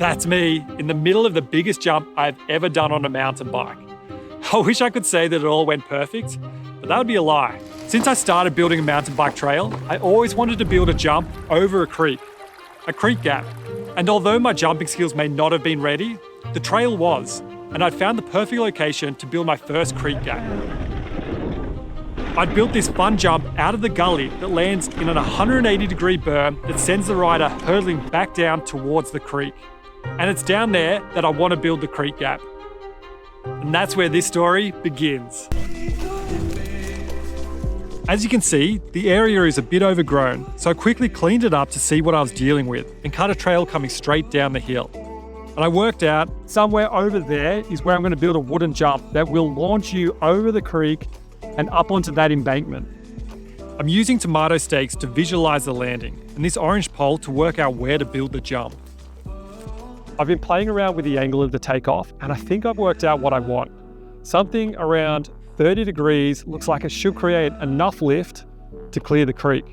That's me, in the middle of the biggest jump I've ever done on a mountain bike. I wish I could say that it all went perfect, but that would be a lie. Since I started building a mountain bike trail, I always wanted to build a jump over a creek gap. And although my jumping skills may not have been ready, the trail was, and I'd found the perfect location to build my first creek gap. I'd built this fun jump out of the gully that lands in an 180-degree berm that sends the rider hurtling back down towards the creek. And it's down there that I want to build the creek gap. And that's where this story begins. As you can see, the area is a bit overgrown, so I quickly cleaned it up to see what I was dealing with and cut a trail coming straight down the hill. And I worked out somewhere over there is where I'm going to build a wooden jump that will launch you over the creek and up onto that embankment. I'm using tomato stakes to visualize the landing and this orange pole to work out where to build the jump. I've been playing around with the angle of the takeoff and I think I've worked out what I want. Something around 30 degrees looks like it should create enough lift to clear the creek.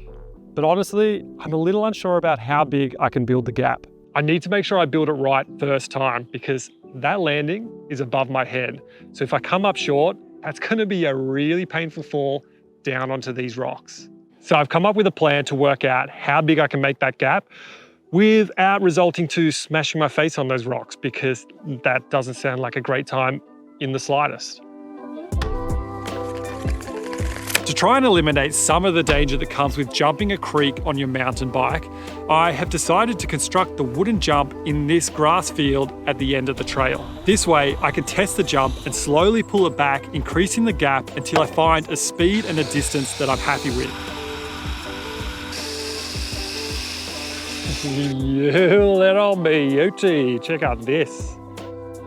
But honestly, I'm a little unsure about how big I can build the gap. I need to make sure I build it right first time because that landing is above my head. So if I come up short, that's going to be a really painful fall down onto these rocks. So I've come up with a plan to work out how big I can make that gap without resulting to smashing my face on those rocks, because that doesn't sound like a great time in the slightest. To try and eliminate some of the danger that comes with jumping a creek on your mountain bike, I have decided to construct the wooden jump in this grass field at the end of the trail. This way, I can test the jump and slowly pull it back, increasing the gap until I find a speed and a distance that I'm happy with. You little beauty, check out this.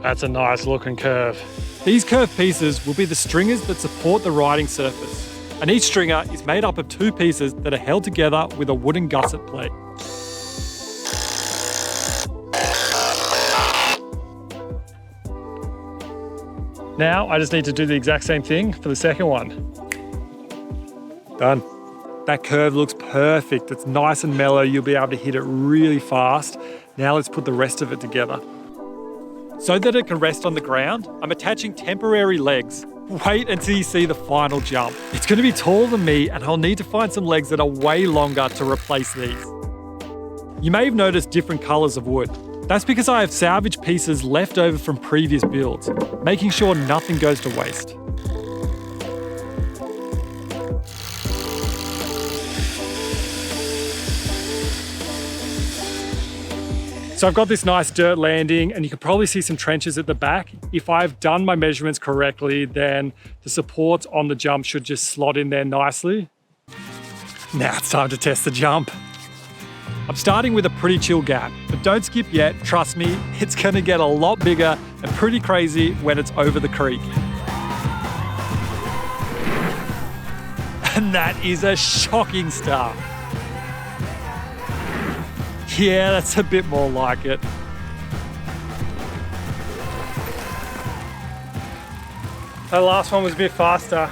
That's a nice looking curve. These curved pieces will be the stringers that support the riding surface. And each stringer is made up of two pieces that are held together with a wooden gusset plate. Now I just need to do the exact same thing for the second one. Done. That curve looks perfect. It's nice and mellow. You'll be able to hit it really fast. Now let's put the rest of it together. So that it can rest on the ground, I'm attaching temporary legs. Wait until you see the final jump. It's going to be taller than me and I'll need to find some legs that are way longer to replace these. You may have noticed different colours of wood. That's because I have salvaged pieces left over from previous builds, making sure nothing goes to waste. So I've got this nice dirt landing and you can probably see some trenches at the back. If I've done my measurements correctly, then the supports on the jump should just slot in there nicely. Now it's time to test the jump. I'm starting with a pretty chill gap, but don't skip yet. Trust me, it's gonna get a lot bigger and pretty crazy when it's over the creek. And that is a shocking start. Yeah, that's a bit more like it. That last one was a bit faster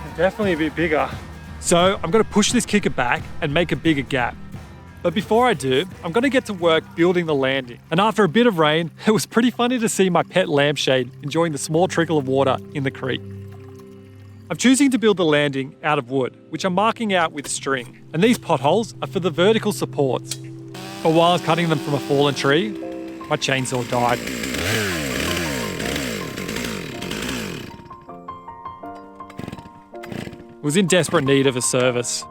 and definitely a bit bigger. So I'm gonna push this kicker back and make a bigger gap. But before I do, I'm gonna get to work building the landing. And after a bit of rain, it was pretty funny to see my pet lampshade enjoying the small trickle of water in the creek. I'm choosing to build the landing out of wood, which I'm marking out with string. And these potholes are for the vertical supports. But while I was cutting them from a fallen tree, my chainsaw died. It was in desperate need of a service.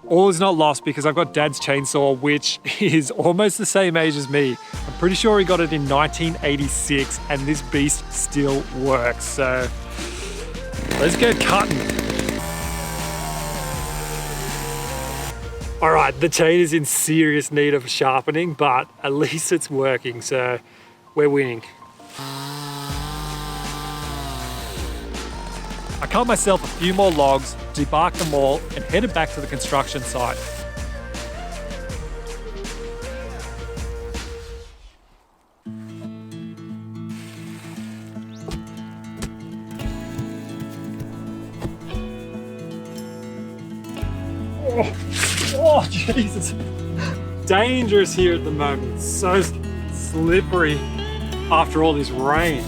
All is not lost because I've got Dad's chainsaw, which is almost the same age as me. I'm pretty sure he got it in 1986 and this beast still works. So let's get cutting. All right, the chain is in serious need of sharpening, but at least it's working, so we're winning. I cut myself a few more logs, debarked them all, and headed back to the construction site. Oh, Jesus. Dangerous here at the moment. So slippery after all this rain.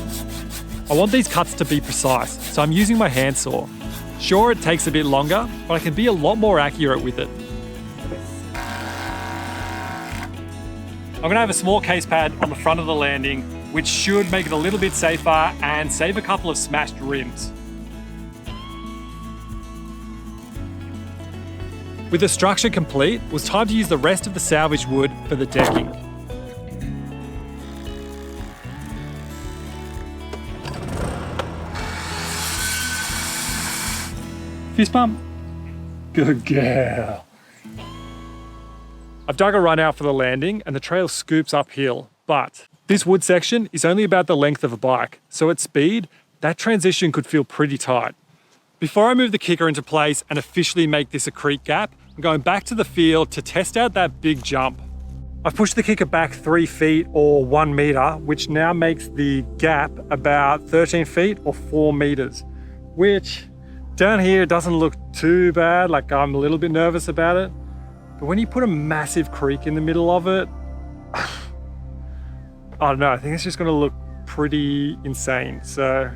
I want these cuts to be precise, so I'm using my handsaw. Sure, it takes a bit longer, but I can be a lot more accurate with it. I'm gonna have a small case pad on the front of the landing, which should make it a little bit safer and save a couple of smashed rims. With the structure complete, it was time to use the rest of the salvaged wood for the decking. Fist bump. Good girl. I've dug a run out for the landing and the trail scoops uphill, but this wood section is only about the length of a bike, so at speed, that transition could feel pretty tight. Before I move the kicker into place and officially make this a creek gap, I'm going back to the field to test out that big jump. I've pushed the kicker back 3 feet or 1 meter, which now makes the gap about 13 feet or 4 meters, which down here doesn't look too bad, like I'm a little bit nervous about it. But when you put a massive creek in the middle of it, I don't know, I think it's just gonna look pretty insane. So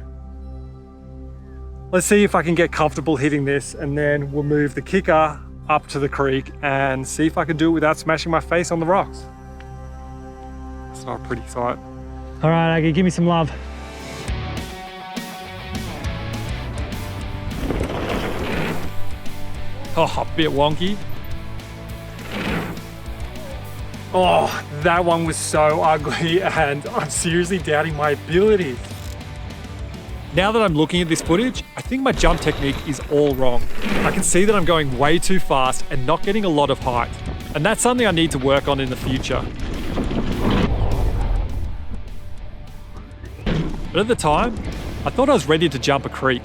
let's see if I can get comfortable hitting this, and then we'll move the kicker up to the creek and see if I can do it without smashing my face on the rocks. It's not a pretty sight. All right, Aggie, give me some love. Oh, a bit wonky. Oh, that one was so ugly and I'm seriously doubting my abilities. Now that I'm looking at this footage, I think my jump technique is all wrong. I can see that I'm going way too fast and not getting a lot of height. And that's something I need to work on in the future. But at the time, I thought I was ready to jump a creek.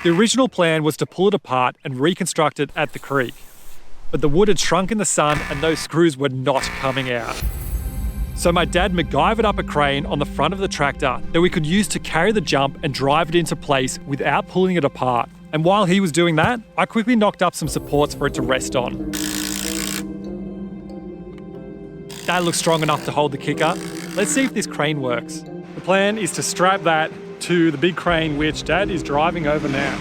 The original plan was to pull it apart and reconstruct it at the creek. But the wood had shrunk in the sun and those screws were not coming out. So my dad MacGyvered up a crane on the front of the tractor that we could use to carry the jump and drive it into place without pulling it apart. And while he was doing that, I quickly knocked up some supports for it to rest on. That looks strong enough to hold the kicker. Let's see if this crane works. The plan is to strap that to the big crane which Dad is driving over now.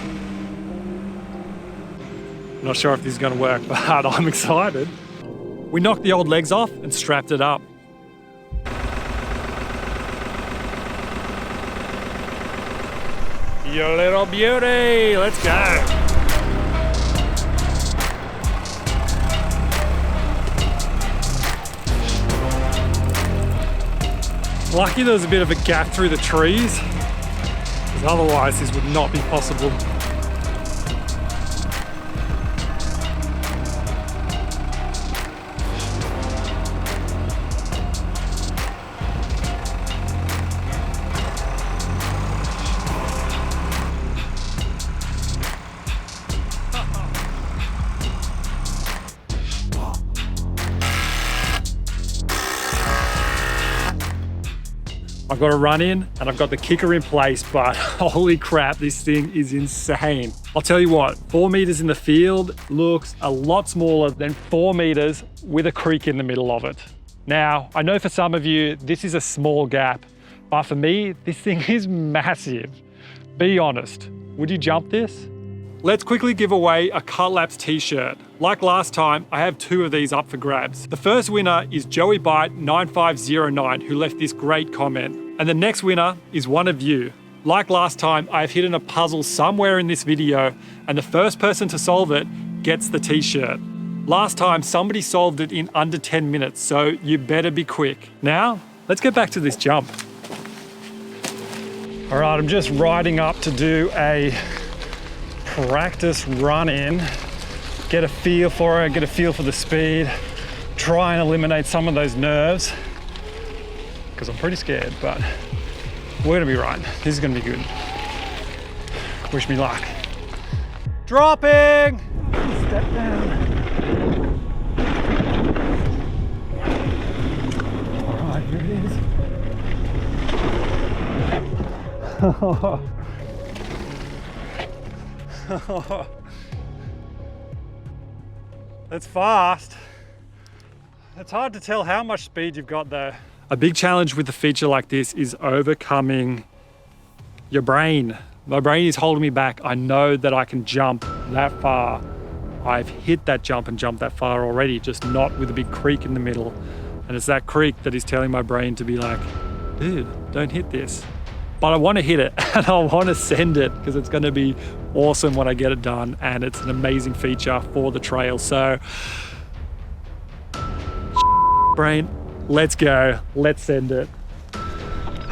I'm not sure if this is going to work, but I'm excited. We knocked the old legs off and strapped it up. You little beauty, let's go. Lucky there was a bit of a gap through the trees, because otherwise this would not be possible. I've got a run in and I've got the kicker in place, but holy crap, this thing is insane. I'll tell you what, 4 meters in the field looks a lot smaller than 4 meters with a creek in the middle of it. Now, I know for some of you, this is a small gap, but for me, this thing is massive. Be honest, would you jump this? Let's quickly give away a Cutlaps t-shirt. Like last time, I have 2 of these up for grabs. The first winner is Joey Bite 9509, who left this great comment. And the next winner is one of you. Like last time, I've hidden a puzzle somewhere in this video, and the first person to solve it gets the t-shirt. Last time, somebody solved it in under 10 minutes, so you better be quick. Now, let's get back to this jump. All right, I'm just riding up to do a practice run in, get a feel for it, get a feel for the speed, try and eliminate some of those nerves, because I'm pretty scared, but we're gonna be right. This is gonna be good. Wish me luck. Dropping! Step down. All right, here it is. That's fast. It's hard to tell how much speed you've got though. A big challenge with a feature like this is overcoming your brain. My brain is holding me back. I know that I can jump that far. I've hit that jump and jumped that far already, just not with a big creek in the middle. And it's that creek that is telling my brain to be like, dude, don't hit this. But I want to hit it and I want to send it because it's going to be awesome when I get it done. And it's an amazing feature for the trail. So, brain, let's go. Let's send it.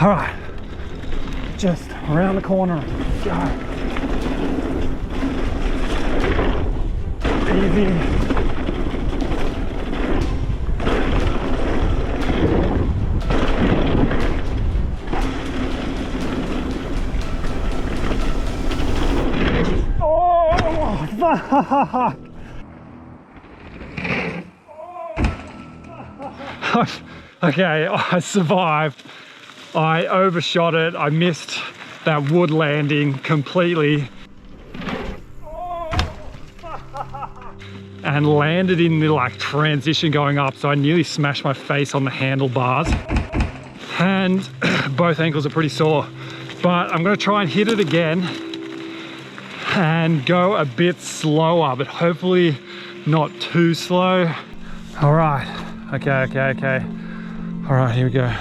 All right, just around the corner. Go. Easy. Fuck! Okay, I survived. I overshot it. I missed that wood landing completely. And landed in the like transition going up. So I nearly smashed my face on the handlebars. And both ankles are pretty sore. But I'm gonna try and hit it again and go a bit slower, but hopefully not too slow. All right, okay. All right, here we go.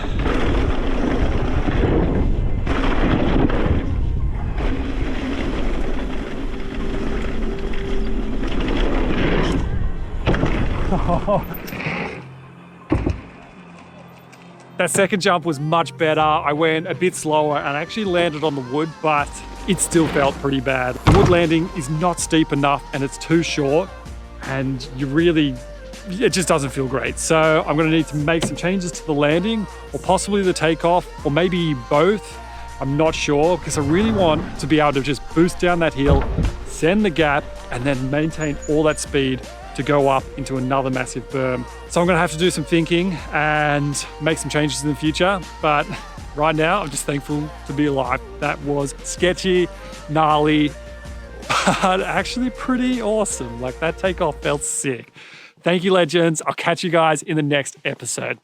That second jump was much better. I went a bit slower and actually landed on the wood, but it still felt pretty bad. The wood landing is not steep enough and it's too short, and it just doesn't feel great. So I'm gonna need to make some changes to the landing or possibly the takeoff, or maybe both. I'm not sure, because I really want to be able to just boost down that hill, send the gap, and then maintain all that speed to go up into another massive berm. So I'm gonna have to do some thinking and make some changes in the future. But right now, I'm just thankful to be alive. That was sketchy, gnarly, but actually pretty awesome. Like, that takeoff felt sick. Thank you, legends. I'll catch you guys in the next episode.